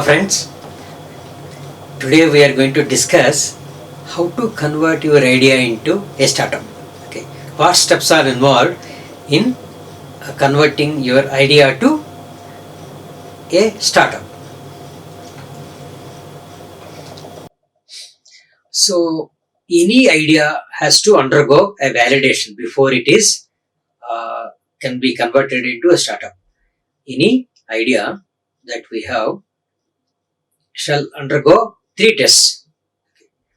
friends, today we are going to discuss how to convert your idea into a startup. Okay, what steps are involved in converting your idea to a startup? So any idea has to undergo a validation before it is can be converted into a startup. Any idea that we have shall undergo 3 tests.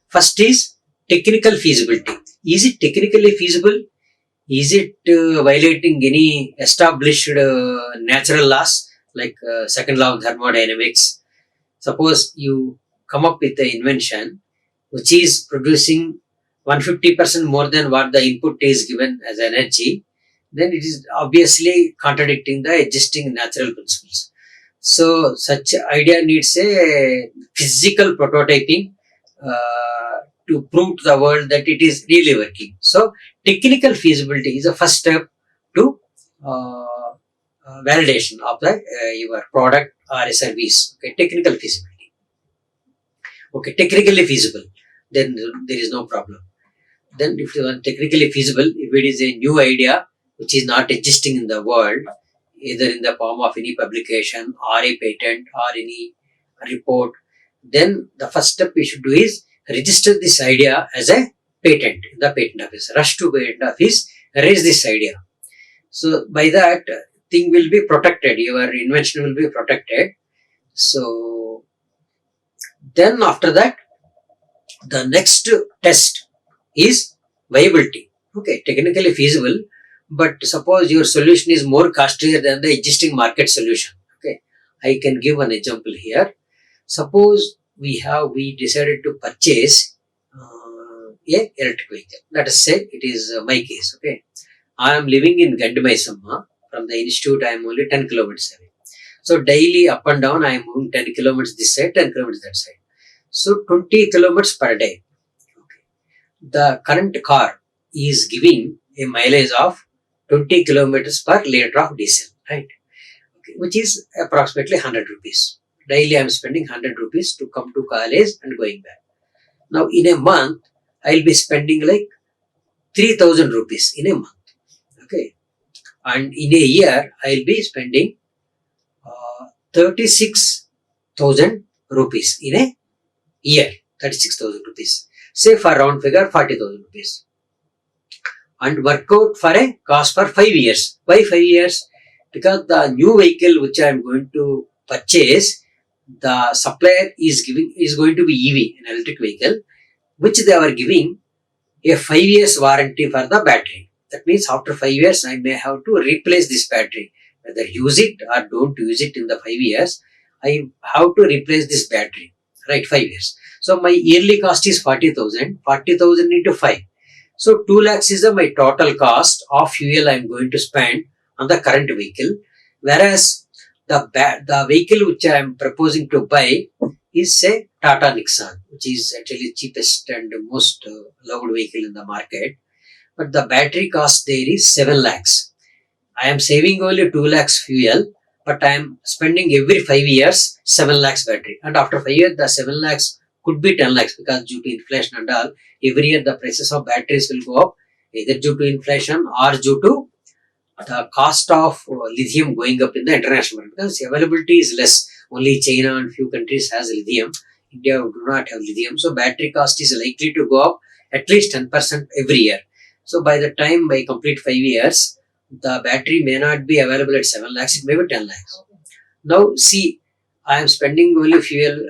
First is technical feasibility. Is it technically feasible? Is it violating any established natural laws like second law of thermodynamics? Suppose you come up with an invention which is producing 150% more than what the input is given as energy, then it is obviously contradicting the existing natural principles. So such idea needs a physical prototyping to prove to the world that it is really working. So technical feasibility is the first step to validation of the your product or a service. Okay, technical feasibility. Okay, technically feasible, then there is no problem. Then if you are technically feasible, if it is a new idea which is not existing in the world, either in the form of any publication or a patent or any report, then the first step we should do is register this idea as a patent in the patent office. Rush to patent office, raise this idea. So by that thing will be protected, your invention will be protected. So then after that, the next test is viability. Okay, technically feasible, but suppose your solution is more costlier than the existing market solution. Okay, I can give an example here. Suppose we decided to purchase a electric vehicle. Let us say it is my case. Okay, I am living in Gandimaisamma. From the institute I am only 10 kilometers away. So daily up and down I am moving 10 kilometers this side, 10 kilometers that side. So 20 kilometers per day. Okay. The current car is giving a mileage of 20 kilometers per liter of diesel, right? Okay. Which is approximately 100 rupees. Daily I am spending 100 rupees to come to college and going back. Now in a month, I will be spending like 3000 rupees in a month. Okay. And in a year, I will be spending 36,000 rupees in a year. 36,000 rupees. Say for round figure 40,000 rupees. And work out for a cost for 5 years. Why 5 years? Because the new vehicle which I am going to purchase, the supplier is going to be EV, an electric vehicle, which they are giving a 5 years warranty for the battery. That means after 5 years, I may have to replace this battery. Whether use it or don't use it in the 5 years, I have to replace this battery. Right, 5 years. So my yearly cost is 40,000. 40,000 into 5. So 2 lakhs is my total cost of fuel I am going to spend on the current vehicle. Whereas the vehicle which I am proposing to buy is say Tata Nexon, which is actually cheapest and most loved vehicle in the market. But the battery cost there is 7 lakhs. I am saving only 2 lakhs fuel, but I am spending every 5 years 7 lakhs battery. And after 5 years, the 7 lakhs could be 10 lakhs because due to inflation and all, every year the prices of batteries will go up, either due to inflation or due to the cost of lithium going up in the international market, because availability is less. Only China and few countries has lithium. India do not have lithium. So battery cost is likely to go up at least 10% every year. So by the time I complete 5 years, the battery may not be available at 7 lakhs, it may be 10 lakhs. Now see, I am spending only fuel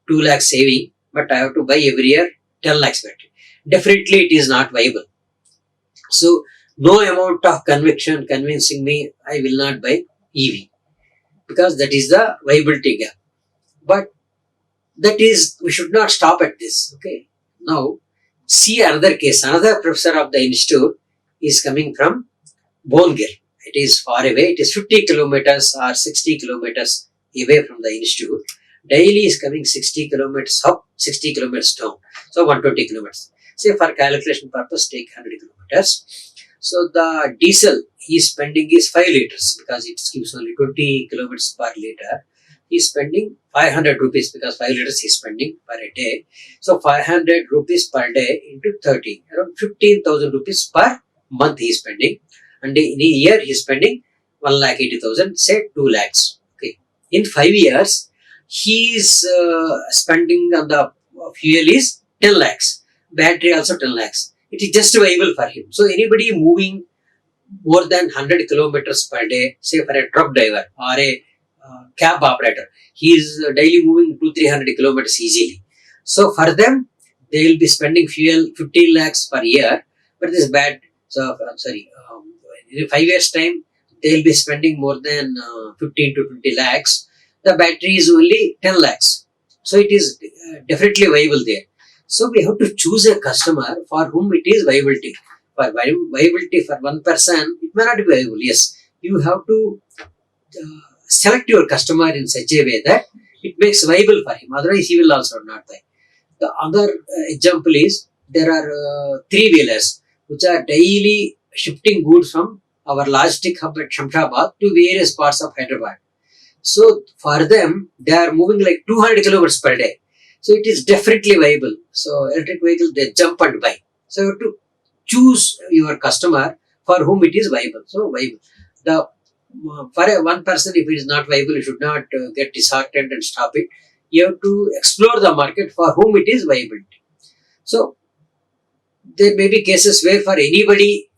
2 lakhs saving, but I have to buy every year 10 lakhs battery. Definitely it is not viable. So no amount of convincing me I will not buy EV, because that is the viability gap. But that is, we should not stop at this. Okay. Now see another case. Another professor of the institute is coming from Bongir. It is far away. It is 50 kilometers or 60 kilometers away from the institute. Daily is coming 60 kilometers up, 60 kilometers down. So 120 kilometers. Say for calculation purpose, take 100 kilometers. So the diesel he is spending is 5 liters because it gives only 20 kilometers per liter. he's spending 500 rupees because 5 liters he's spending per a day. So 500 rupees per day into 30, around 15,000 rupees per month he's spending. And in a year he's spending 1,80,000, say 2 lakhs. Okay. In 5 years, he's spending on the fuel is 10 lakhs. Battery also 10 lakhs. It is just viable for him. So anybody moving more than 100 kilometers per day, say for a truck driver or a cab operator, he is daily moving 200-300 kilometers easily. So for them, they will be spending fuel 15 lakhs per year. But this bad. So in 5 years time, they will be spending more than 15 to 20 lakhs. The battery is only 10 lakhs. So it is definitely viable there. So we have to choose a customer for whom it is viability. For viability for one person, it may not be viable. Yes, you have to select your customer in such a way that it makes viable for him. Otherwise, he will also not buy. The other example is there are 3-wheelers which are daily shifting goods from our logistic hub at Shamshabad to various parts of Hyderabad. So for them, they are moving like 200 kilometers per day. So it is definitely viable. So electric vehicles, they jump and buy. So you have to choose your customer for whom it is viable. So viable. For one person, if it is not viable, you should not get disheartened and stop it. You have to explore the market for whom it is viable. So there may be cases where for anybody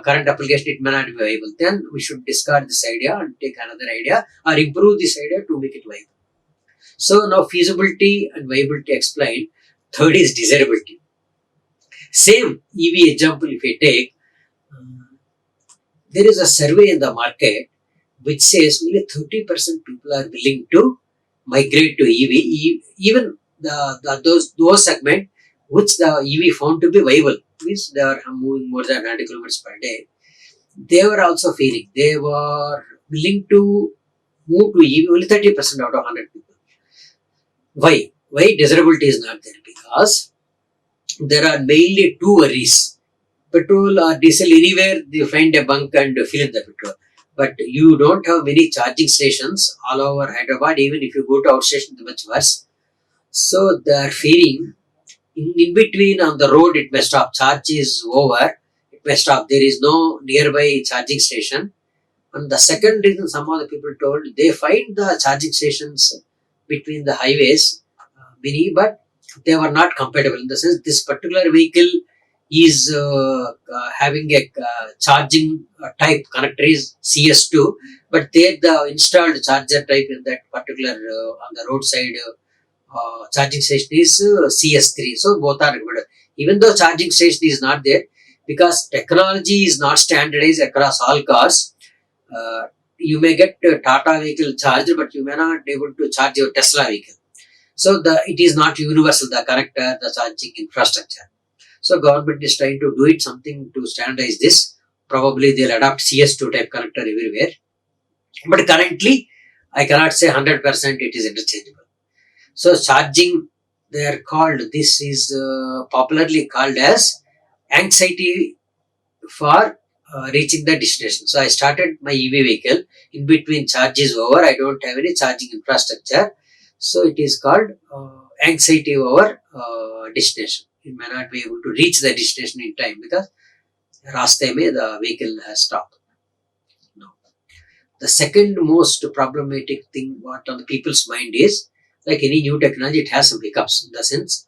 current application it may not be viable. Then we should discard this idea and take another idea or improve this idea to make it viable. So now feasibility and viability explained. Third is desirability. Same EV example if we take, there is a survey in the market which says only 30% people are willing to migrate to EV, even those segment which the EV found to be viable, means they are moving more than 100 kilometers per day. They were also feeling they were willing to move to EV, only 30% out of 100 people. Why? Why desirability is not there? Because there are mainly two worries. Petrol or diesel, anywhere you find a bunk and fill in the petrol. But you don't have many charging stations all over Hyderabad. Even if you go to outstation, it's much worse. So they are fearing in between on the road it may stop. Charge is over, it may stop. There is no nearby charging station. And the second reason some of the people told, they find the charging stations between the highways many, but they were not compatible. In the sense, this particular vehicle is having a charging type connector is CS2, but there the installed charger type in that particular on the roadside charging station is CS3. So both are good. Even though charging station is not there, because technology is not standardized across all cars, you may get Tata vehicle charged, but you may not be able to charge your Tesla vehicle. So it is not universal, the connector, the charging infrastructure. So government is trying to do it something to standardize this. Probably they'll adopt CS2 type connector everywhere. But currently, I cannot say 100% it is interchangeable. So charging, they are called, this is popularly called as anxiety for reaching the destination. So I started my EV vehicle, in between charge is over, I don't have any charging infrastructure. So it is called anxiety over destination. You may not be able to reach the destination in time because raste mein the vehicle has stopped. No. The second most problematic thing what on the people's mind is, like any new technology, it has some hiccups in the sense,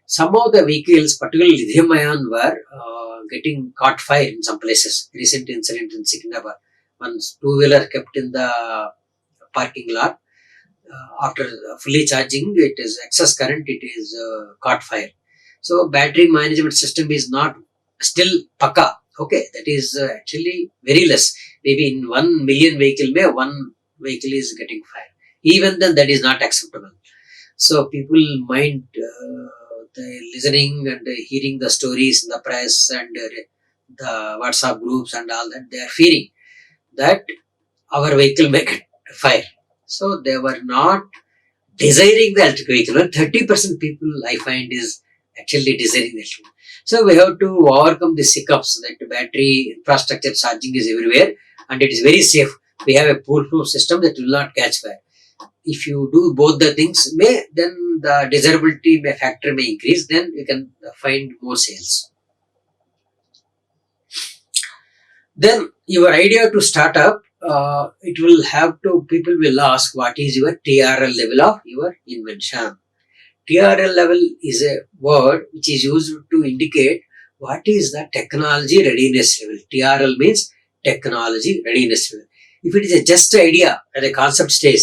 some of the vehicles, particularly lithium ion, were getting caught fire in some places. Recent incident in Secunderabad, one two-wheeler kept in the parking lot. After fully charging, it is excess current, it is caught fire. So battery management system is not still pakka. Okay, that is actually very less. Maybe in 1 million vehicle, one vehicle is getting fire. Even then, that is not acceptable. So people mind listening and hearing the stories in the press and the WhatsApp groups and all that. They are fearing that our vehicle may get fire. So they were not desiring the electric vehicle. 30% people I find is actually desiring the electric vehicle. So we have to overcome the hiccups that battery infrastructure charging is everywhere and it is very safe. We have a foolproof system that will not catch fire. if you do both the things, then the desirability factor may increase, then you can find more sales. Then your idea to start up, it will have to, people will ask what is your TRL level of your invention. TRL level is a word which is used to indicate what is the technology readiness level. TRL means technology readiness level. If it is a just idea at a concept stage,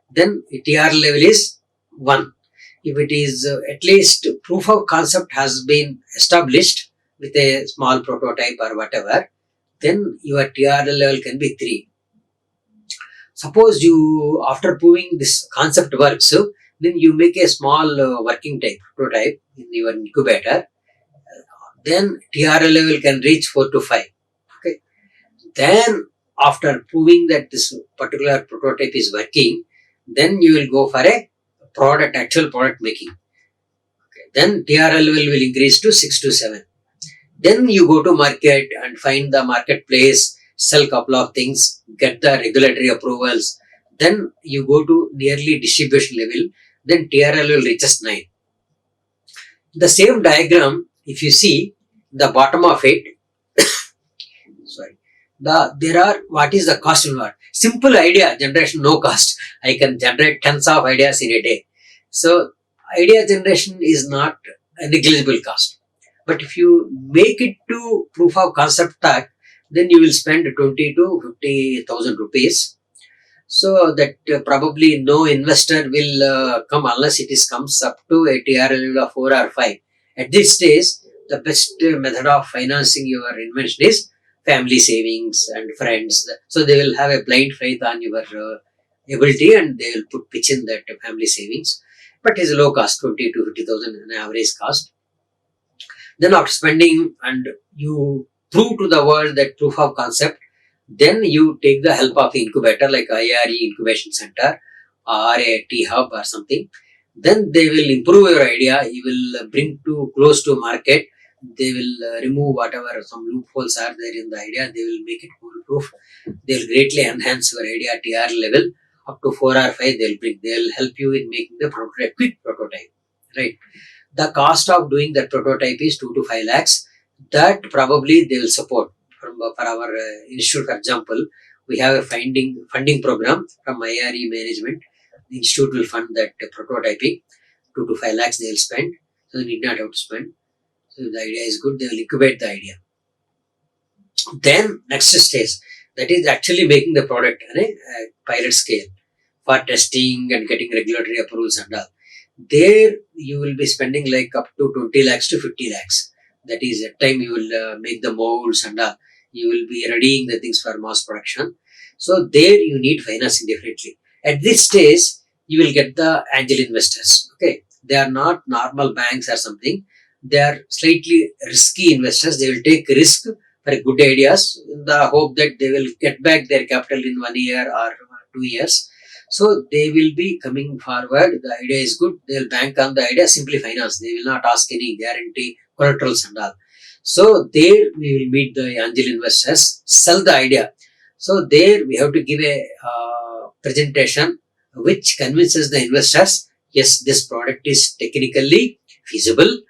then TRL level is 1. If it is at least proof of concept has been established with a small prototype or whatever, then your TRL level can be 3. Suppose you, after proving this concept works, then you make a small working type prototype in your incubator, then TRL level can reach 4 to 5. Okay. Then after proving that this particular prototype is working, then you will go for a product, actual product making. Okay. Then TRL level will increase to 6 to 7. Then you go to market and find the marketplace, sell couple of things, get the regulatory approvals. Then you go to nearly distribution level, then TRL will reaches 9. The same diagram, if you see the bottom of it, sorry, there are, what is the cost involved? Simple idea generation, no cost. I can generate tons of ideas in a day. So idea generation is not a negligible cost. But if you make it to proof of concept tag, then you will spend 20 to 50,000 rupees. So that probably no investor will come unless it comes up to a TRL of 4 or 5. At this stage, the best method of financing your invention is family savings and friends. So they will have a blind faith on your ability and they will pitch in that family savings. But it's low cost, 20 to 50,000 an average cost. Then after spending and you prove to the world that proof of concept, then you take the help of incubator like IARE incubation center or a T-hub or something. Then they will improve your idea. You will bring to close to market. They will remove whatever some loopholes are there in the idea. They will make it foolproof. They will greatly enhance your idea TR level up to 4 or 5. They will help you in making the prototype, quick prototype, right? The cost of doing that prototype is 2 to 5 lakhs. That probably they will support. For our institute, for example, we have a funding program from IARE management. The institute will fund that prototyping. 2 to 5 lakhs they will spend. So you need not have to spend. So if the idea is good, they will incubate the idea. Then next stage, that is actually making the product on a pilot scale for testing and getting regulatory approvals and all. There you will be spending like up to 20 lakhs to 50 lakhs. That is at time you will make the molds and all. You will be readying the things for mass production. So there you need financing definitely. At this stage, you will get the angel investors. Okay, they are not normal banks or something. They are slightly risky investors. They will take risk for good ideas in the hope that they will get back their capital in 1 year or 2 years. So they will be coming forward. The idea is good. They will bank on the idea, simply finance. They will not ask any guarantee, collaterals and all. So there we will meet the angel investors, sell the idea. So there we have to give a presentation which convinces the investors, yes, this product is technically feasible,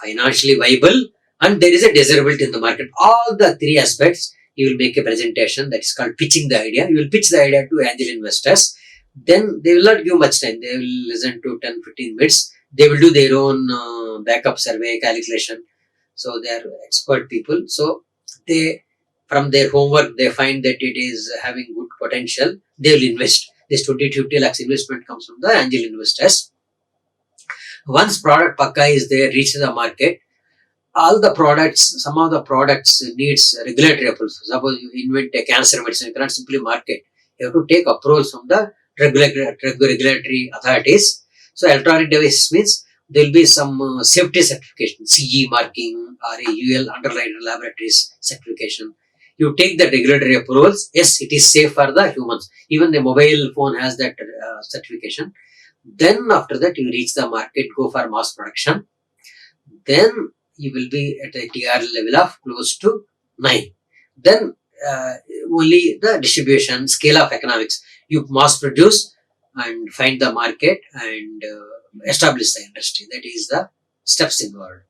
financially viable, and there is a desirability in the market. All the 3 aspects, you will make a presentation that is called pitching the idea. You will pitch the idea to angel investors. Then they will not give much time. They will listen to 10-15 minutes. They will do their own backup survey calculation. So they are expert people. So they, from their homework, they find that it is having good potential. They will invest. This 20-50 lakhs investment comes from the angel investors. Once product pakka is there, reaches the market, all the products, some of the products needs regulatory approvals. Suppose you invent a cancer medicine, you cannot simply market. You have to take approvals from the regulatory authorities. So electronic devices means there will be some safety certification, CE marking or a UL underlying laboratories certification. You take the regulatory approvals. Yes, it is safe for the humans. Even the mobile phone has that certification. Then after that, you reach the market, go for mass production. Then you will be at a TR level of close to 9. Then only the distribution, scale of economics. You mass produce, and find the market and establish the industry. That is the steps involved.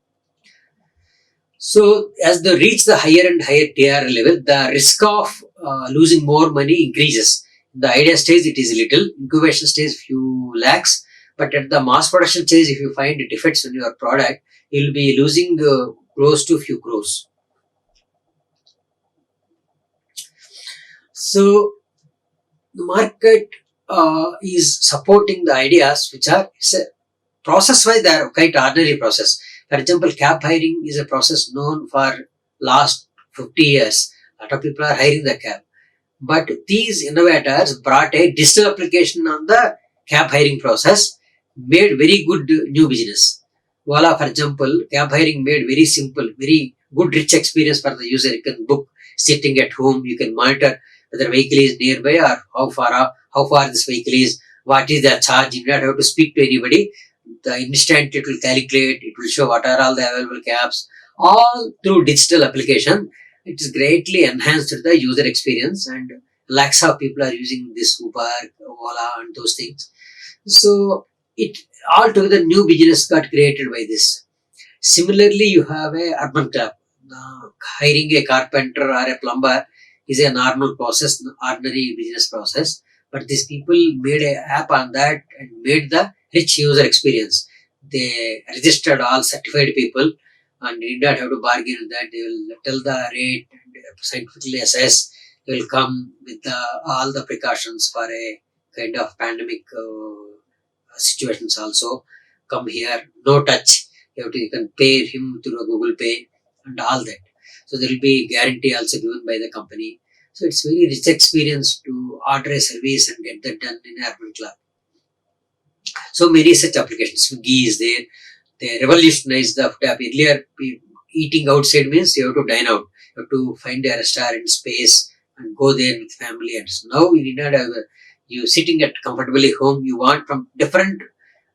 So as they reach the higher and higher TR level, the risk of losing more money increases. In the idea stage, it is little. Incubation stage, few lakhs. But at the mass production stage, if you find defects in your product, you will be losing close to few crores. So the market is supporting the ideas which are process-wise they are quite ordinary process. For example, cab hiring is a process known for last 50 years. A lot of people are hiring the cab. But these innovators brought a digital application on the cab hiring process, made very good new business. Voila, for example, cab hiring made very simple, very good rich experience for the user. You can book sitting at home, you can monitor whether vehicle is nearby or how far this vehicle is, what is the charge. You don't have to speak to anybody. The instant it will calculate, it will show what are all the available cabs, all through digital application. It is greatly enhanced the user experience, and lakhs of people are using this Uber, Ola, and those things. So it altogether new business got created by this. Similarly, you have a urban club. Hiring a carpenter or a plumber is a normal process, ordinary business process. But these people made an app on that and made the rich user experience. They registered all certified people and did not have to bargain with that. They will tell the rate and scientifically assess. They will come with all the precautions for a kind of pandemic situations also. Come here, no touch. You can pay him through a Google Pay and all that. So there will be guarantee also given by the company. So it's very rich experience to order a service and get that done in an urban club. So many such applications. Swiggy is there. They revolutionized the food app. Earlier, eating outside means you have to dine out. You have to find a restaurant space and go there with family. And so now you need not have you sitting at comfortably home. You want from different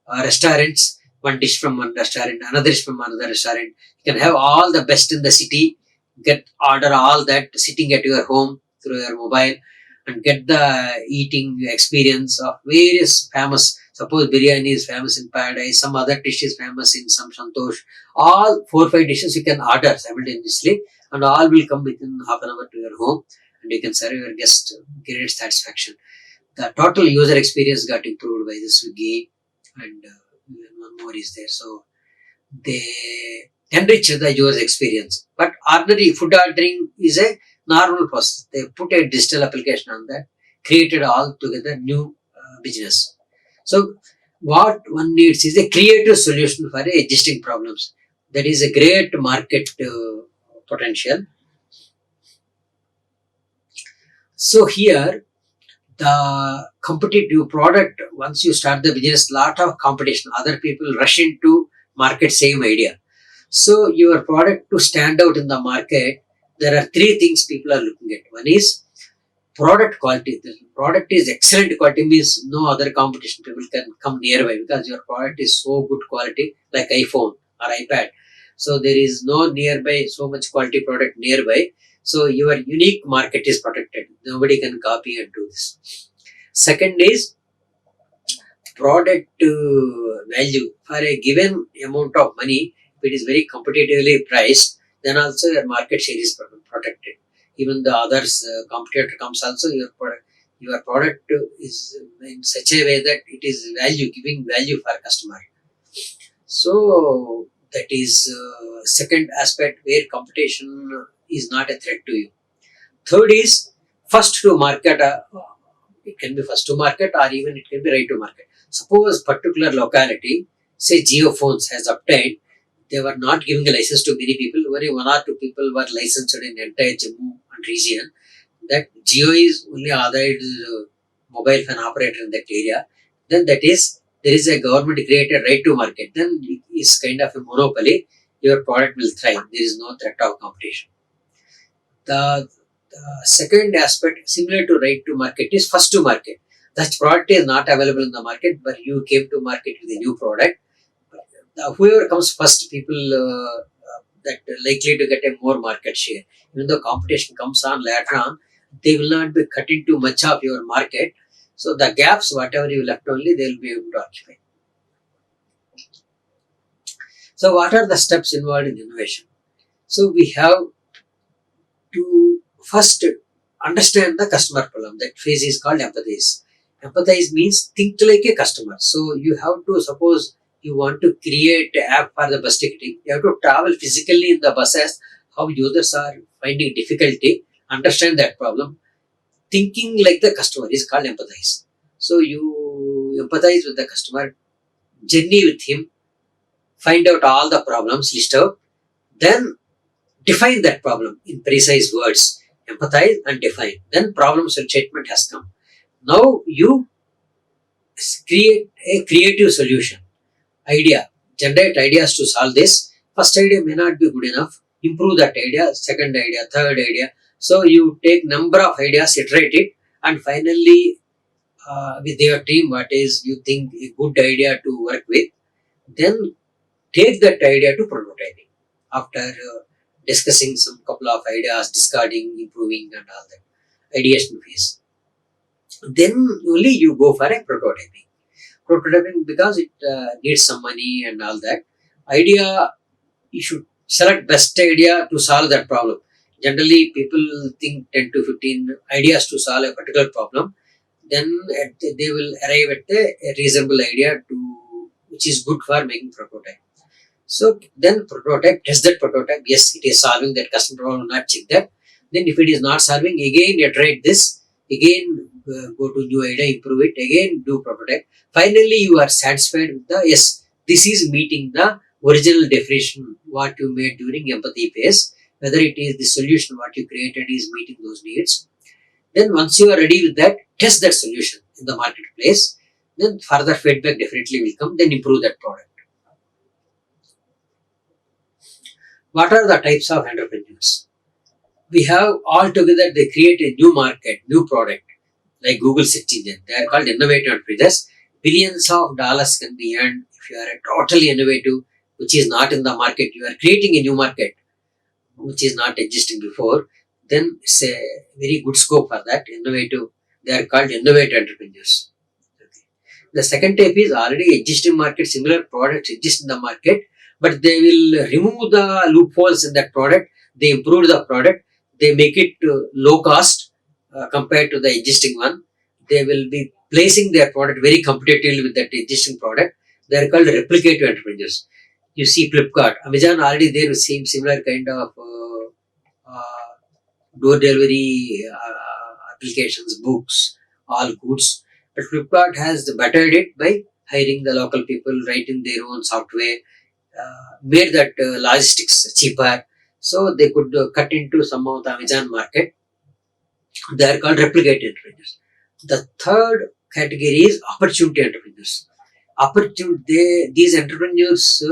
restaurants, one dish from one restaurant, another dish from another restaurant. You can have all the best in the city. Get order all that sitting at your home through your mobile and get the eating experience of various famous. Suppose biryani is famous in Paradise, some other dish is famous in some Santosh. All 4 or 5 dishes you can order simultaneously, and all will come within half an hour to your home, and you can serve your guest great satisfaction. The total user experience got improved by the Swiggy, and one more is there. So they enrich the user experience. But ordinary food ordering is a normal process. They put a digital application on that, created all together new business. So what one needs is a creative solution for existing problems. That is a great market potential. So here the competitive product, once you start the business, lot of competition, other people rush into market same idea. So your product to stand out in the market, there are 3 things people are looking at. One is product quality. The product is excellent quality, means no other competition people can come nearby because your product is so good quality, like iPhone or iPad. So there is no nearby so much quality product nearby. So your unique market is protected. Nobody can copy and do this. Second is product value. For a given amount of money, if it is very competitively priced, then also your market share is protected. Even the others competitor comes also, your product is in such a way that it is value, giving value for customer. So that is second aspect where competition is not a threat to you. Third is first to market. It can be first to market or even it can be right to market. Suppose particular locality, say geophones has obtained, they were not giving a license to many people, only 1 or 2 people were licensed in entire Jammu and region. That Geo is only authorized mobile phone operator in that area. Then that is, there is a government created right to market. Then it is kind of a monopoly. Your product will thrive. There is no threat of competition. The second aspect, similar to right to market, is first to market. That product is not available in the market, but you came to market with a new product. Whoever comes first, people that likely to get a more market share. Even though competition comes on later on, they will not be cutting too much of your market. So the gaps, whatever you left only, they will be able to occupy. So what are the steps involved in innovation? So we have to first understand the customer problem. That phase is called empathize. Empathize means think like a customer. So you have to, suppose you want to create an app for the bus ticketing, you have to travel physically in the buses, how users are finding difficulty, understand that problem. Thinking like the customer is called empathize. So you empathize with the customer, journey with him, find out all the problems, list out, then define that problem in precise words. Empathize and define. Then problem statement has come. Now you create a creative solution. Idea. Generate ideas to solve this. First idea may not be good enough. Improve that idea. Second idea. Third idea. So you take number of ideas, iterate it, and finally with your team, what is you think a good idea to work with, then take that idea to prototyping. After discussing some couple of ideas, discarding, improving, and all that ideation phase, then only you go for a prototyping. Prototyping because it needs some money and all that. Idea, you should select best idea to solve that problem. Generally, people think 10 to 15 ideas to solve a particular problem. Then they will arrive at a reasonable idea to which is good for making prototype. So then prototype, test that prototype. Yes, it is solving that customer problem, not check that. Then if it is not solving, again iterate this, again go to new idea, improve it, again do prototype. Finally, you are satisfied with the yes, this is meeting the original definition what you made during empathy phase. Whether it is the solution what you created is meeting those needs. Then once you are ready with that, test that solution in the marketplace. Then further feedback definitely will come. Then improve that product. What are the types of entrepreneurs? We have all together, they create a new market, new product, like Google search engine. They are called innovative entrepreneurs. Billions of dollars can be earned if you are a totally innovative, which is not in the market. You are creating a new market, which is not existing before. Then it's a very good scope for that. Innovative, they are called innovative entrepreneurs. Okay. The second type is already existing market, similar products exist in the market, but they will remove the loopholes in that product. They improve the product. They make it low cost compared to the existing one. They will be placing their product very competitively with that existing product. They are called replicative entrepreneurs. You see Flipkart, Amazon already there with same similar kind of door delivery applications, books, all goods. But Flipkart has bettered it by hiring the local people, writing their own software, made that logistics cheaper, so they could cut into some of the Amazon market. They are called replicated entrepreneurs. The third category is opportunity entrepreneurs. These entrepreneurs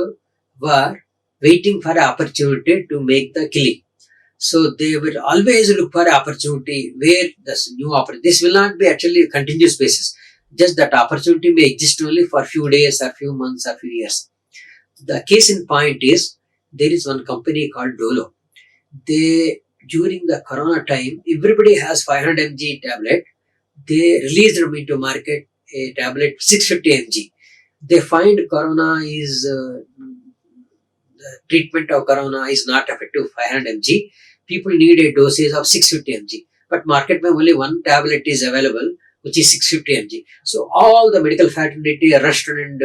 were waiting for an opportunity to make the killing. So they will always look for an opportunity where this new opportunity. This will not be actually a continuous basis. Just that opportunity may exist only for a few days or few months or few years. The case in point is there is one company called Dolo. They during the Corona time, everybody has 500 mg tablet. They released them into market a tablet 650 mg. They find Corona is the treatment of Corona is not effective 500 mg. People need a dosage of 650 mg. But market में only one tablet is available, which is 650 mg. So all the medical fraternity rushed and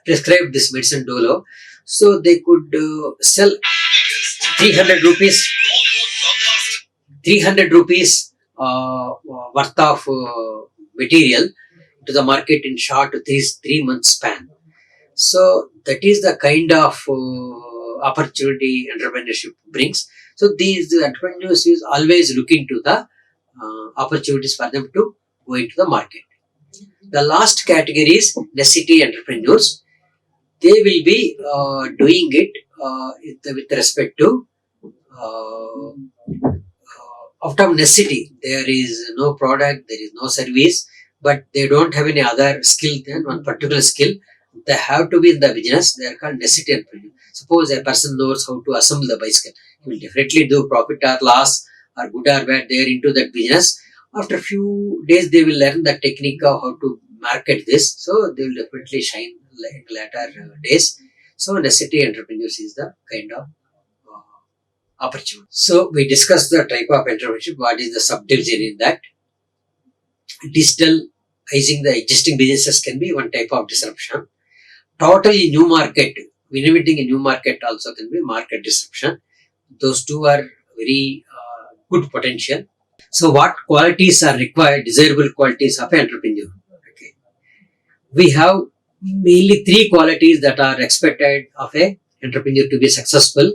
prescribed this medicine Dolo. So they could sell 300 rupees, 300 rupees worth of material to the market in short 3 months span. So that is the kind of opportunity entrepreneurship brings. So these entrepreneurs is always looking to the opportunities for them to go into the market. The last category is necessity entrepreneurs. They will be doing it with respect to out of necessity. There is no product, there is no service, but they don't have any other skill than one particular skill. They have to be in the business. They are called necessity entrepreneurs. Suppose a person knows how to assemble the bicycle, he will definitely do profit or loss or good or bad. They are into that business. After few days, they will learn the technique of how to market this. So they will definitely shine in later days. So necessity entrepreneurs is the kind of opportunity. So we discussed the type of entrepreneurship. What is the subdivision in that? Digitalizing the existing businesses can be one type of disruption. Totally new market, innovating a new market also can be market disruption. Those two are very good potential. So what qualities are required, desirable qualities of an entrepreneur? Okay. We have mainly three qualities that are expected of a entrepreneur to be successful.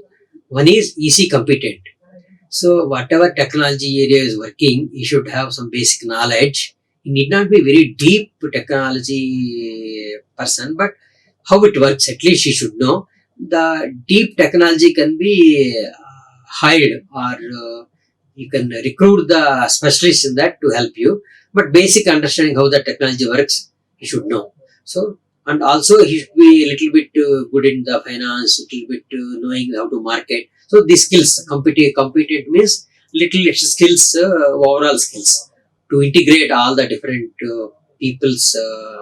One is easy competent. So whatever technology area is working, you should have some basic knowledge. You need not be very deep technology person, but how it works, at least you should know. The deep technology can be hired, or you can recruit the specialists in that to help you. But basic understanding how the technology works, you should know. So, and also he should be a little bit good in the finance, a little bit knowing how to market. So these skills, competent means little extra skills, overall skills to integrate all the different people's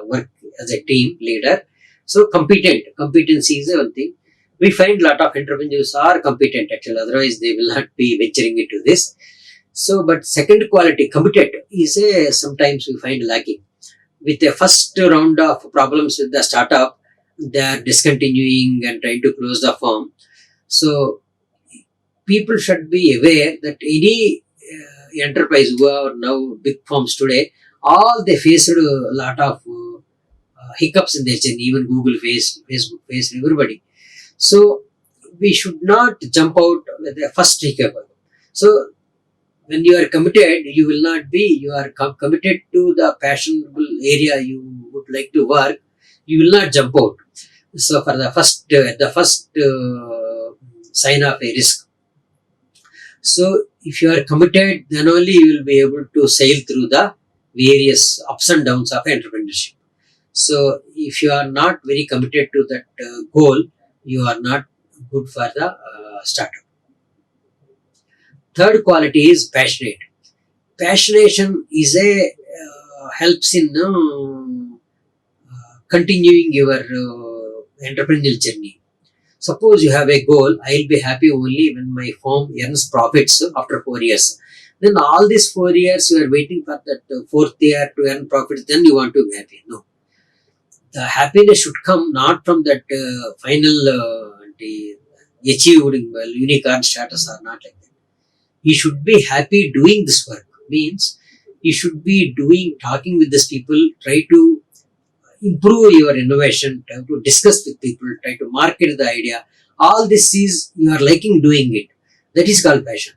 work as a team leader. So competency is one thing. We find a lot of entrepreneurs are competent actually, otherwise they will not be venturing into this. So, but second quality, committed, is a sometimes we find lacking. With the first round of problems with the startup, they are discontinuing and trying to close the firm. So people should be aware that any enterprise who are now big firms today, all they faced a lot of hiccups in their journey. Even Google faced, Facebook faced, everybody. So we should not jump out with the first hiccup. So when you are committed, you will not be. You are committed to the fashionable area you would like to work. You will not jump out. So for the first sign of a risk. So if you are committed, then only you will be able to sail through the various ups and downs of entrepreneurship. So if you are not very committed to that goal, you are not good for the startup. Third quality is passionate. Passionation is a helps in continuing your entrepreneurial journey. Suppose you have a goal, I'll be happy only when my firm earns profits after 4 years. Then all these 4 years you are waiting for that fourth year to earn profits, then you want to be happy. No. The happiness should come not from that final the achieved unicorn status or not like that. You should be happy doing this work. Means you should be talking with these people, try to improve your innovation, try to discuss with people, try to market the idea. All this is you are liking doing it. That is called passion.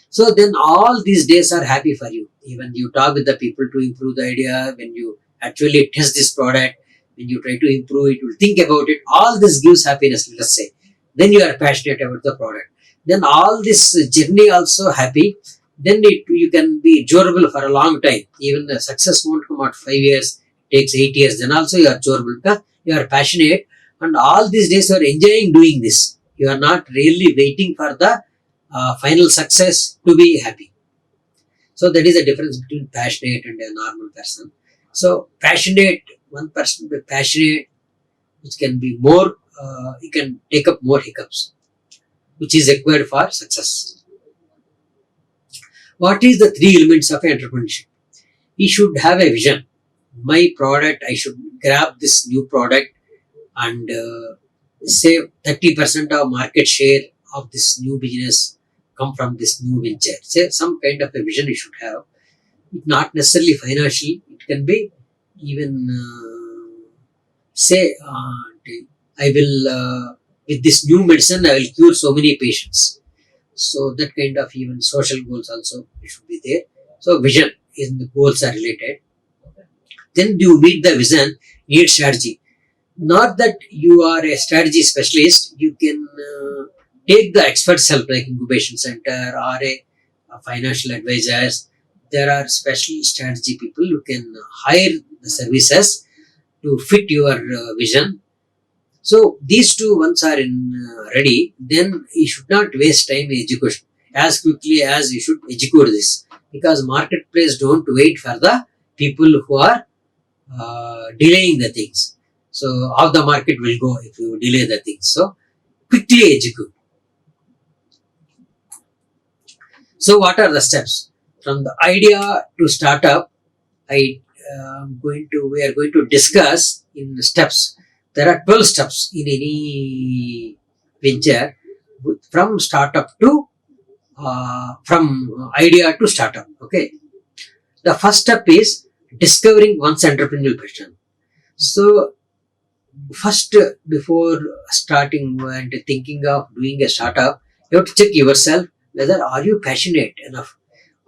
So then all these days are happy for you. Even you talk with the people to improve the idea, when you actually test this product, when you try to improve it, you think about it, all this gives happiness, let us say. Then you are passionate about the product. Then all this journey also happy. Then you can be durable for a long time. Even the success won't come out 5 years, takes 8 years. Then also you are durable because you are passionate, and all these days you are enjoying doing this. You are not really waiting for the final success to be happy. So that is the difference between passionate and a normal person. So passionate, one person be passionate, which can be more, you can take up more hiccups, which is required for success. What is the three elements of entrepreneurship? He should have a vision. My product, I should grab this new product and say 30% of market share of this new business come from this new venture. Say some kind of a vision you should have. Not necessarily financial. It can be even say I will with this new medicine I will cure so many patients. So that kind of even social goals also should be there. So vision in the goals are related. Then you meet the vision, need strategy. Not that you are a strategy specialist, you can take the experts help like incubation center or a financial advisors. There are special strategy people who can hire the services to fit your vision. So these two once are in ready, then you should not waste time in education. As quickly as you should educate this. because marketplace don't wait for the people who are delaying the things. So how the market will go if you delay the things. So quickly execute. So what are the steps? From the idea to startup, we are going to discuss in steps. There are 12 steps in any venture, from startup to from idea to startup. Okay. The first step is discovering one's entrepreneurial passion. So first, before starting and thinking of doing a startup, you have to check yourself whether are you passionate enough.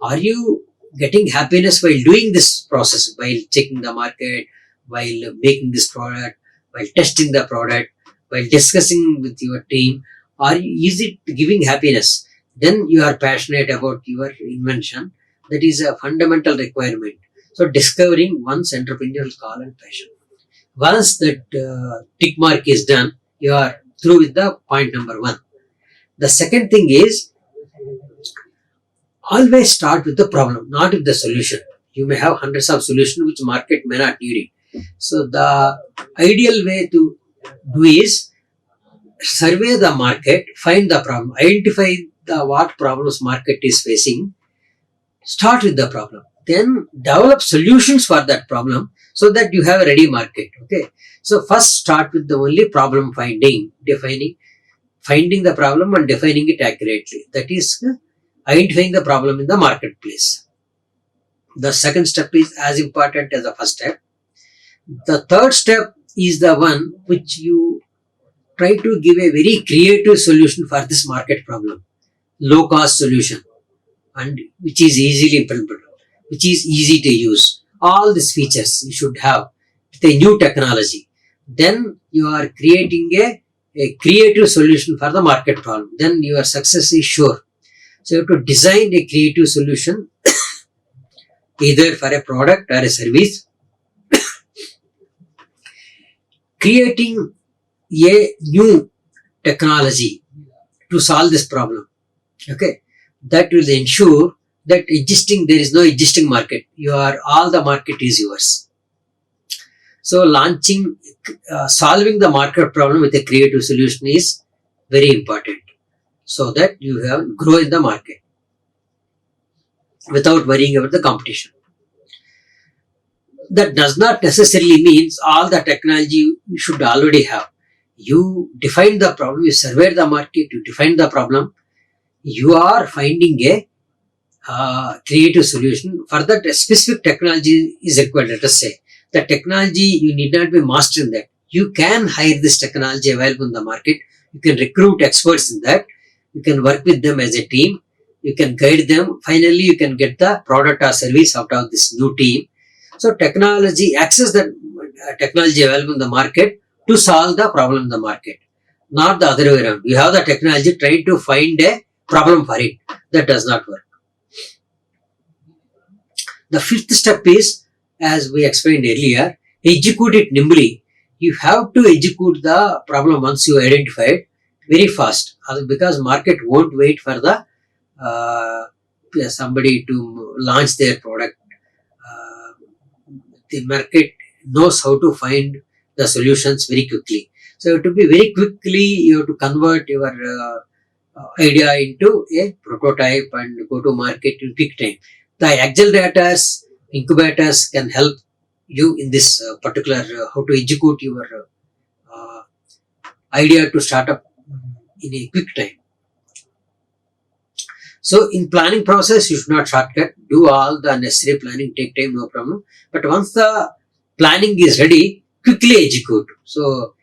Are you getting happiness while doing this process, while checking the market, while making this product, while testing the product, while discussing with your team? Is it giving happiness? Then you are passionate about your invention. That is a fundamental requirement. So discovering one's entrepreneurial call and passion. Once that tick mark is done, you are through with the point number one. The second thing is, always start with the problem, not with the solution. You may have hundreds of solutions which market may not need it. So the ideal way to do is survey the market, find the problem, identify the what problems market is facing, start with the problem, then develop solutions for that problem so that you have a ready market. Okay. So first start with the only problem finding the problem and defining it accurately. That is identifying the problem in the marketplace. The second step is as important as the first step. The third step is the one which you try to give a very creative solution for this market problem, low cost solution, and which is easily implementable, which is easy to use. All these features you should have with a new technology. Then you are creating a creative solution for the market problem. Then your success is sure. So you have to design a creative solution either for a product or a service. Creating a new technology to solve this problem. Okay. That will ensure that there is no existing market. All the market is yours. So solving the market problem with a creative solution is very important, so that you have grow in the market without worrying about the competition. That does not necessarily means all the technology you should already have. You define the problem, you survey the market, you define the problem, you are finding a creative solution. For that, a specific technology is required. Let us say the technology, you need not be master in that. You can hire this technology available in the market. You can recruit experts in that. You can work with them as a team. You can guide them. Finally, you can get the product or service out of this new team. So access the technology available in the market to solve the problem in the market, not the other way around. You have the technology, trying to find a problem for it. That does not work. The fifth step is, as we explained earlier, execute it nimbly. You have to execute the problem once you identify it very fast, because market won't wait for the somebody to launch their product. The market knows how to find the solutions very quickly. So you have to be very quickly, you have to convert your idea into a prototype and go to market in quick time. The accelerators, incubators can help you in this particular how to execute your idea to start up in a quick time. So in planning process, you should not shortcut. Do all the necessary planning, take time, no problem. But once the planning is ready, quickly execute. So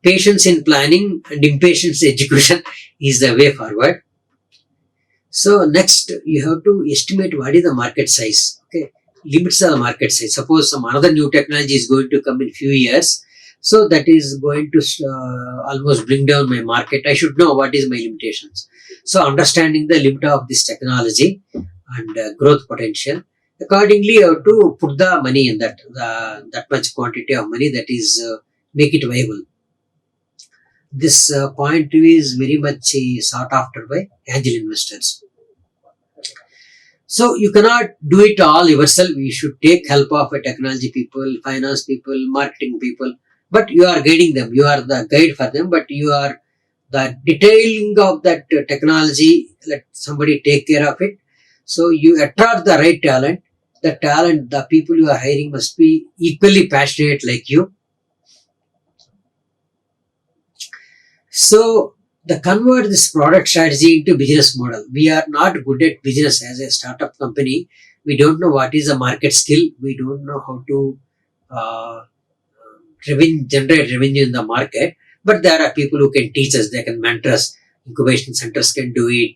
patience in planning and impatience in execution is the way forward. So next, you have to estimate what is the market size. Okay, limits of the market size. Suppose some another new technology is going to come in few years, so that is going to almost bring down my market. I should know what is my limitations. So understanding the limit of this technology and growth potential, accordingly you have to put the money in that much quantity of money, that is make it viable. This point is very much sought after by angel investors. So you cannot do it all yourself. You should take help of a technology people, finance people, marketing people. But you are guiding them. You are the guide for them. But you are the detailing of that technology. Let somebody take care of it. So you attract the right talent. The talent, the people you are hiring must be equally passionate like you. So the convert this product strategy into business model. We are not good at business as a startup company. We don't know what is a market skill. We don't know how to generate revenue in the market. But there are people who can teach us. They can mentor us. Incubation centers can do it.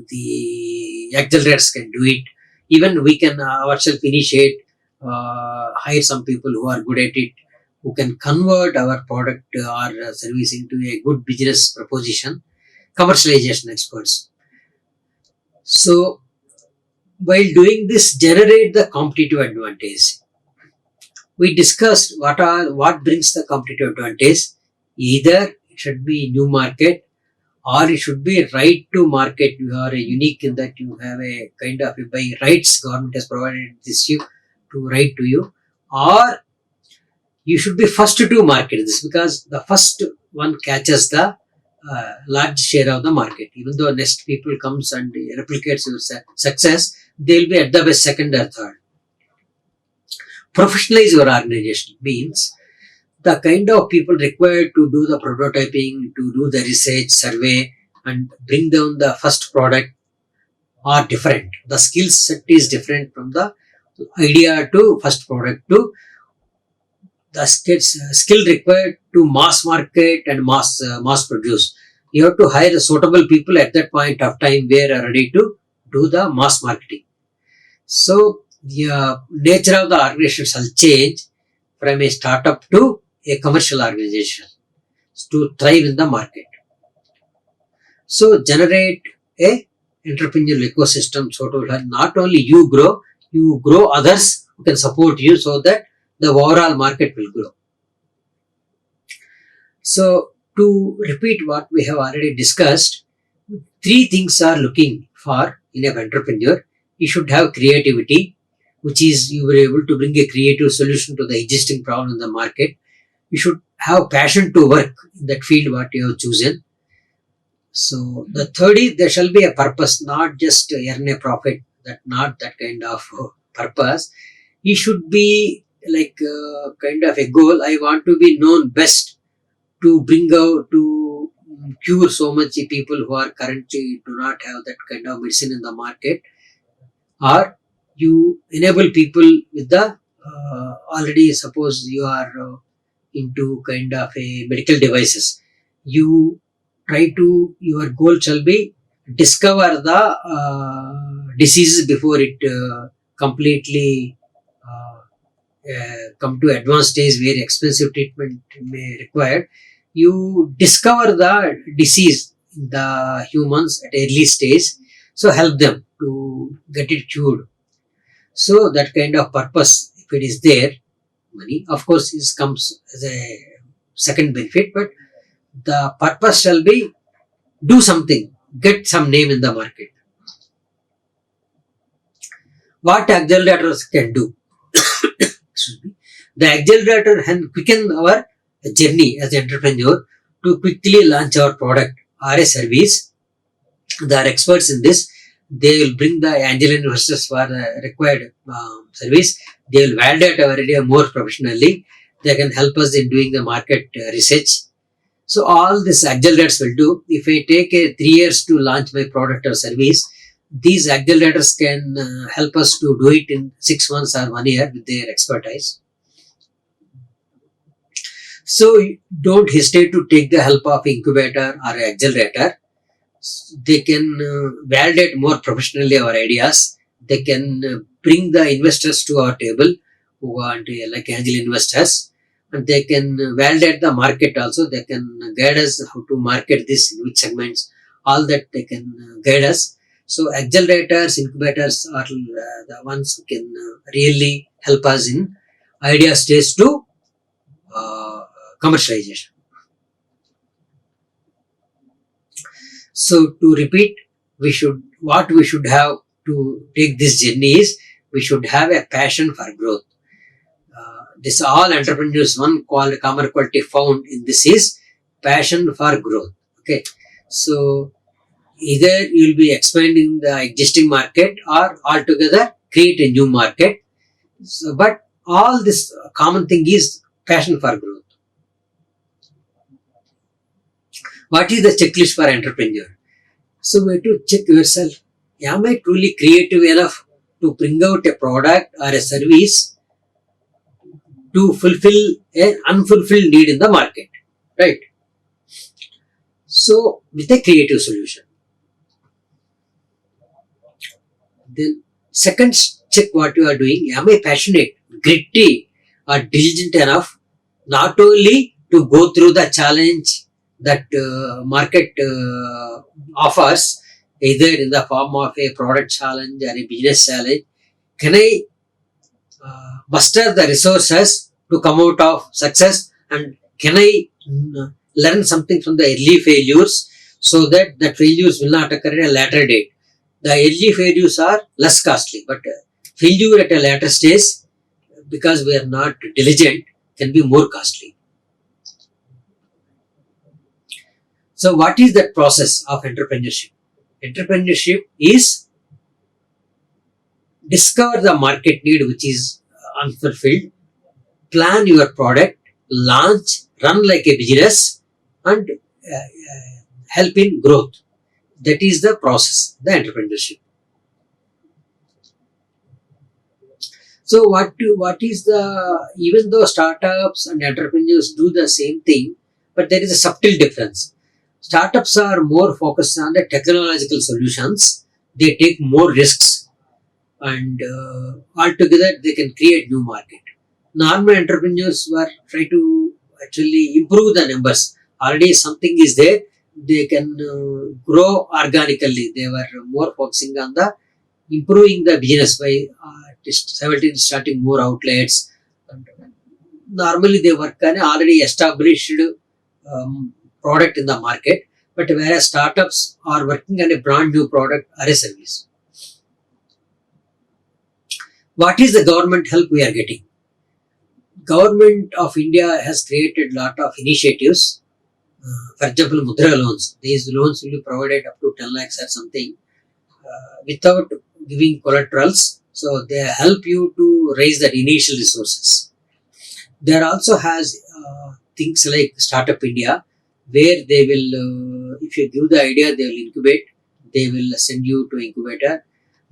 The accelerators can do it. Even we can ourselves initiate, hire some people who are good at it, who can convert our product or service into a good business proposition, commercialization experts. So while doing this, generate the competitive advantage. We discussed what brings the competitive advantage. Either it should be new market, or it should be right to market. You are unique in that you have a kind of by rights government has provided this you to right to you, or you should be first to market this, because the first one catches the large share of the market. Even though next people comes and replicates your success, they'll be at the best second or third. Professionalize your organization means the kind of people required to do the prototyping, to do the research, survey, and bring down the first product are different. The skill set is different from the idea to first product to the skill required to mass market and mass produce. You have to hire suitable people at that point of time where are ready to do the mass marketing. So the nature of the organization shall change from a startup to a commercial organization to thrive in the market. So generate a entrepreneurial ecosystem so to not only you grow others who can support you so that the overall market will grow. So to repeat what we have already discussed, three things are looking for in an entrepreneur. You should have creativity, which is you were able to bring a creative solution to the existing problem in the market. You should have passion to work in that field what you have chosen. So the third is there shall be a purpose, not just earn a profit. Not that kind of purpose. It should be like kind of a goal. I want to be known best to bring out to cure so much people who are currently do not have that kind of medicine in the market, or you enable people with the already suppose you are into kind of a medical devices. You try to your goal shall be discover the disease before it completely come to advanced stage where expensive treatment may require. You discover the disease in the humans at early stage, so help them to get it cured. So that kind of purpose, if it is there, money of course is comes as a second benefit, but the purpose shall be do something, get some name in the market. What accelerators can do? Excuse me. The accelerator can quicken our journey as an entrepreneur to quickly launch our product or a service. They are experts in this. They will bring the angel investors for the required service. They will validate our idea more professionally. They can help us in doing the market research. So all these accelerators will do. If I take 3 years to launch my product or service, these accelerators can help us to do it in 6 months or 1 year with their expertise. So don't hesitate to take the help of incubator or accelerator. They can validate more professionally our ideas. They can bring the investors to our table who want like angel investors, and they can validate the market also. They can guide us how to market this in which segments. All that they can guide us. So accelerators, incubators are the ones who can really help us in idea stage to commercialization. So to repeat, we should have to take this journey is we should have a passion for growth. This all entrepreneurs, one common quality found in this is passion for growth. Okay, so either you will be expanding the existing market or altogether create a new market. So, but all this common thing is passion for growth. What is the checklist for entrepreneur? So we have to check yourself. Am I truly creative enough to bring out a product or a service to fulfill an unfulfilled need in the market? Right? So with a creative solution. Then second, check what you are doing. Am I passionate, gritty, or diligent enough not only to go through the challenge that market offers, either in the form of a product challenge or a business challenge? Can I muster the resources to come out of success, and can I learn something from the early failures so that the failures will not occur at a later date? The early failures are less costly, but failure at a later stage, because we are not diligent, can be more costly. So what is that process of entrepreneurship? Entrepreneurship is discover the market need which is unfulfilled, plan your product, launch, run like a business, and help in growth. That is the process, the entrepreneurship. So what is the, even though startups and entrepreneurs do the same thing, but there is a subtle difference. Startups are more focused on the technological solutions. They take more risks, and altogether they can create new market. Normal entrepreneurs were try to actually improve the numbers. Already something is there, they can grow organically. They were more focusing on the improving the business by starting more outlets. And normally they work on already established product in the market, but whereas startups are working on a brand new product or a service. What is the government help we are getting? Government of India has created lot of initiatives. For example, Mudra loans. These loans will be provided up to 10 lakhs or something without giving collaterals. So they help you to raise that initial resources. There also has things like Startup India, where they will, if you give the idea, they will incubate. They will send you to incubator.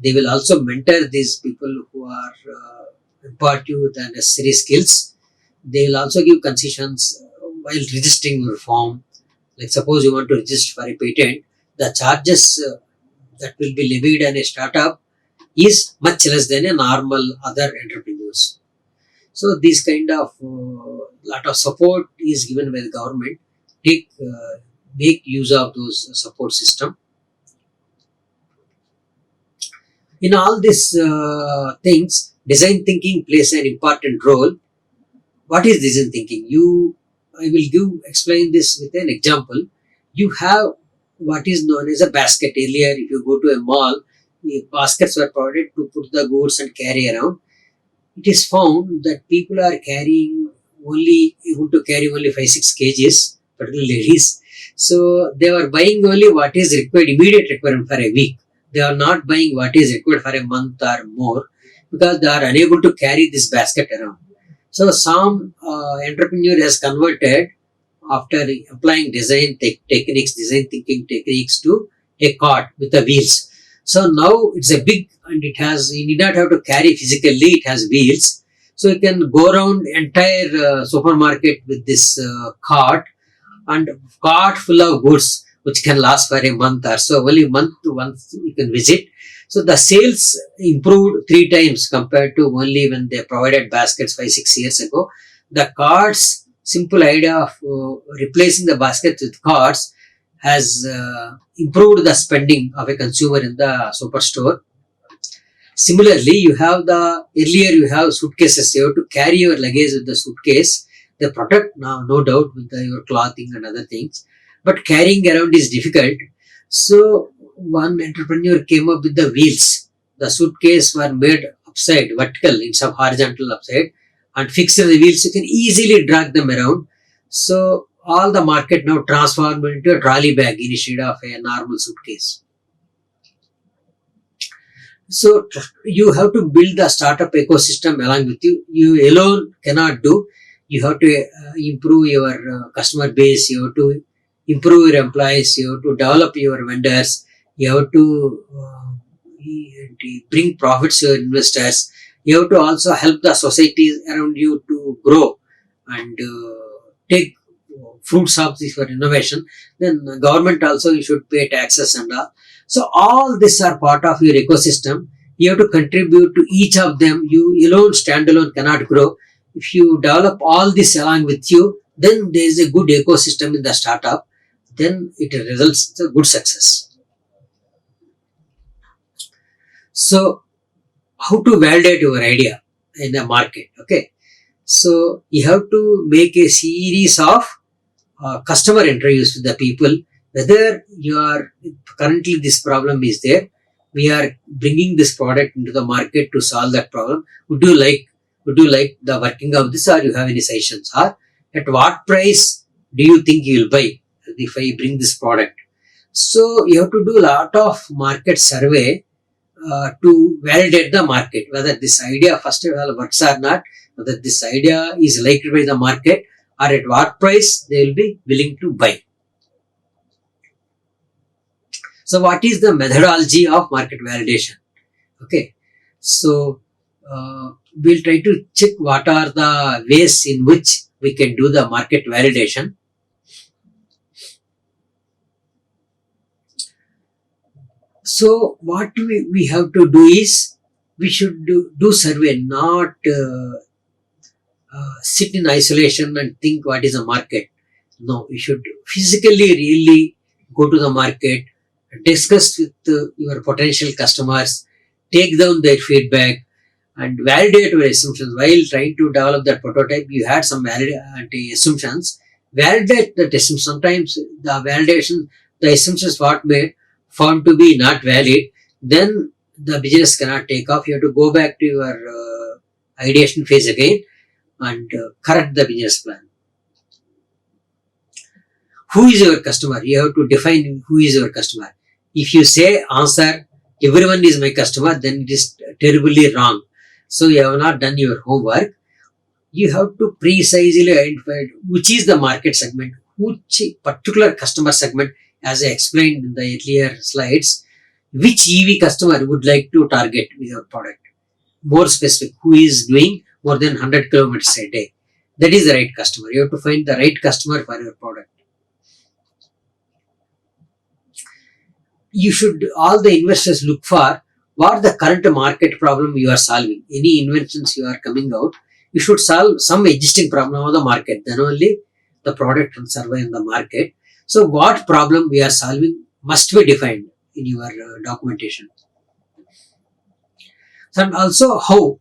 They will also mentor these people who are impart you the necessary skills. They will also give concessions while registering your form. Like suppose you want to register for a patent, the charges that will be levied on a startup is much less than a normal other entrepreneurs. So this kind of lot of support is given by the government. Make use of those support system. In all these things, design thinking plays an important role. What is design thinking? I will explain this with an example. You have what is known as a basket. Earlier, if you go to a mall, baskets were provided to put the goods and carry around. It is found that people are able to carry only 5-6 kgs, particularly ladies. So they were buying only what is required, immediate requirement for a week. They are not buying what is required for a month or more, because they are unable to carry this basket around. So some entrepreneur has converted, after applying design thinking techniques, to a cart with the wheels. So now it's a big, and you need not have to carry physically, it has wheels. So you can go around entire supermarket with this cart, and cart full of goods which can last for a month or so. Only month to once you can visit. So the sales improved 3 times compared to only when they provided baskets 5-6 years ago. The carts, simple idea of replacing the baskets with carts has improved the spending of a consumer in the superstore. Similarly, you have earlier suitcases. You have to carry your luggage with the suitcase. The product now, no doubt, with your clothing and other things, but carrying around is difficult. So one entrepreneur came up with the wheels. the suitcase were made upside, vertical instead of horizontal upside, and fixed the wheels, you can easily drag them around. So all the market now transformed into a trolley bag instead of a normal suitcase. So you have to build the startup ecosystem along with you. You alone cannot do. You have to improve your customer base. You have to improve your employees. You have to develop your vendors. You have to bring profits to your investors. You have to also help the society around you to grow and take fruits of this for innovation. Then government also, you should pay taxes and all. So all these are part of your ecosystem. You have to contribute to each of them. You alone, standalone, cannot grow. If you develop all this along with you, then there is a good ecosystem in the startup. Then it results in a good success. So how to validate your idea in the market? Okay. So you have to make a series of customer interviews with the people, whether you are currently this problem is there, we are bringing this product into the market to solve that problem. Would you like the working of this, or you have any suggestions, or at what price do you think you will buy if I bring this product? So you have to do a lot of market survey to validate the market, whether this idea first of all works or not, whether this idea is liked by the market, or at what price they will be willing to buy. So what is the methodology of market validation? Okay, so we'll try to check what are the ways in which we can do the market validation. So what we have to do is, we should do survey, not sit in isolation and think what is the market. No, we should physically really go to the market, discuss with your potential customers, take down their feedback, and validate your assumptions. While trying to develop that prototype, you had some assumptions. Validate that assumption. Sometimes the assumptions what may found to be not valid, then the business cannot take off. You have to go back to your ideation phase again and correct the business plan. Who is your customer? You have to define who is your customer. If you say answer, everyone is my customer, then it is terribly wrong. So you have not done your homework. You have to precisely identify which is the market segment, which particular customer segment, as I explained in the earlier slides, which EV customer would like to target with your product. More specific, who is doing more than 100 kilometers a day. That is the right customer. You have to find the right customer for your product. You should, all the investors look for what the current market problem you are solving. Any inventions you are coming out, you should solve some existing problem of the market. Then only the product will survive in the market. So what problem we are solving must be defined in your documentation. And also how,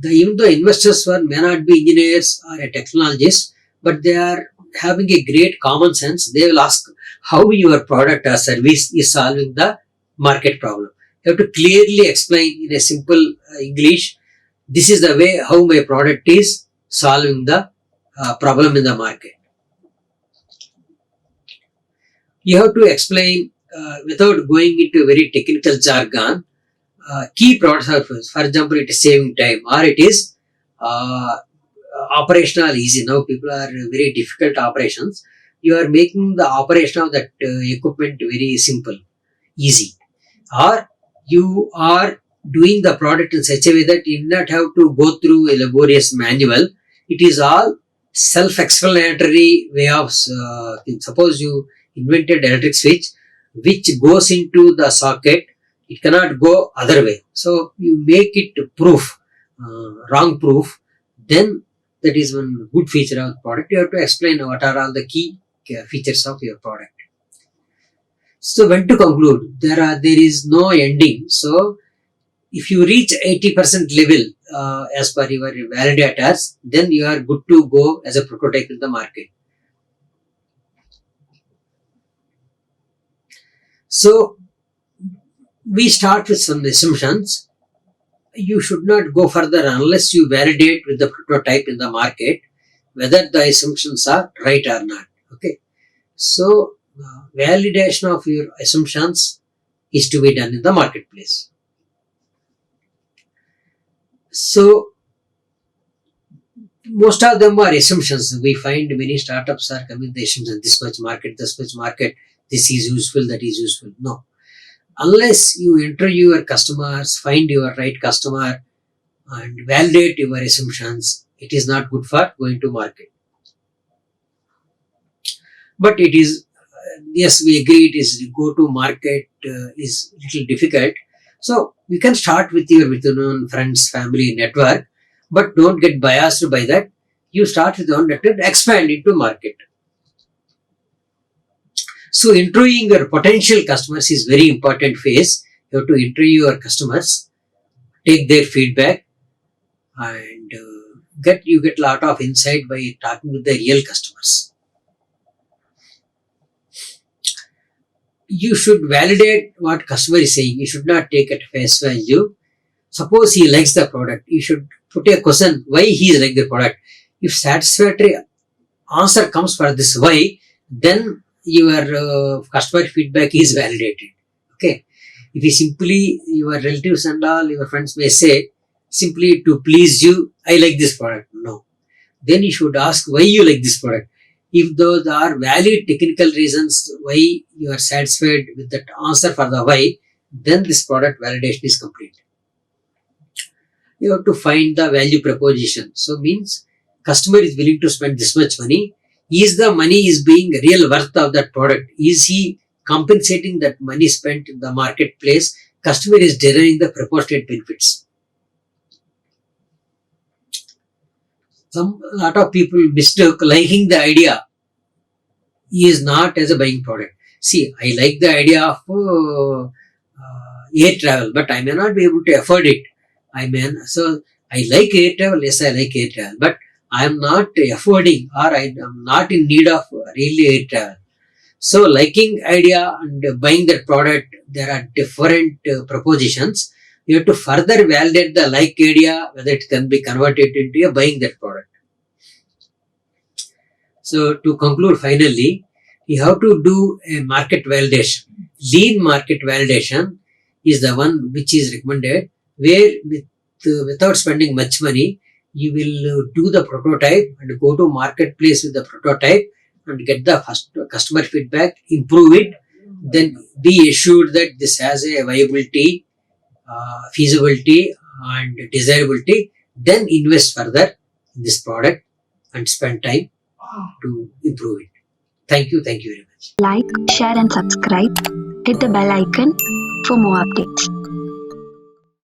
even though investors may not be engineers or technologists, but they are having a great common sense, they will ask how your product or service is solving the market problem. You have to clearly explain in a simple English, this is the way how my product is solving the problem in the market. You have to explain without going into very technical jargon, key products are, for example, it is saving time, or it is operational easy. Now people are very difficult operations. You are making the operation of that equipment very simple, easy, or you are doing the product in such a way that you do not have to go through a laborious manual. It is all self-explanatory way of suppose you invented electric switch which goes into the socket, it cannot go other way. So you make it proof, wrong proof, then that is one good feature of the product. You have to explain what are all the key features of your product. So when to conclude, there is no ending. So if you reach 80% level as per your validators, then you are good to go as a prototype in the market. So we start with some assumptions. you should not go further unless you validate with the prototype in the market whether the assumptions are right or not. Okay. So, validation of your assumptions is to be done in the marketplace. So, most of them are assumptions. We find many startups are coming with the assumption, this much market, this is useful, that is useful. No. Unless you interview your customers, find your right customer and validate your assumptions, it is not good for going to market. But it is, yes, we agree it is go to market is little difficult. So you can start with your own friends, family, network, but don't get biased by that. You start with your own network, expand into market. So interviewing your potential customers is very important phase. You have to interview your customers, take their feedback, and get a lot of insight by talking with the real customers. You should validate what customer is saying. You should not take it face value. Suppose he likes the product, you should put a question why he like the product. If satisfactory answer comes for this why, then your customer feedback is validated. Okay. If you simply, your relatives and all your friends may say simply to please you, I like this product. No. Then you should ask why you like this product. If those are valid technical reasons why you are satisfied with that answer for the why, then this product validation is complete. You have to find the value proposition. So means customer is willing to spend this much money. Is the money is being real worth of that product? Is he compensating that money spent in the marketplace? Customer is deriving the proportionate benefits. A lot of people mistake liking the idea is not as a buying product. See, I like the idea of air travel, but I may not be able to afford it. So I like air travel. Yes, I like air travel, but I am not affording, or I am not in need of really air travel. So liking idea and buying that product, there are different propositions. You have to further validate the like idea, whether it can be converted into a buying that product. So to conclude finally, you have to do a market validation. Lean market validation is the one which is recommended, where without spending much money, you will do the prototype and go to marketplace with the prototype and get the first customer feedback, improve it, then be assured that this has a viability, feasibility and desirability, then invest further in this product and spend time to improve it. Thank you very much. Like, share and subscribe. Hit the bell icon for more updates.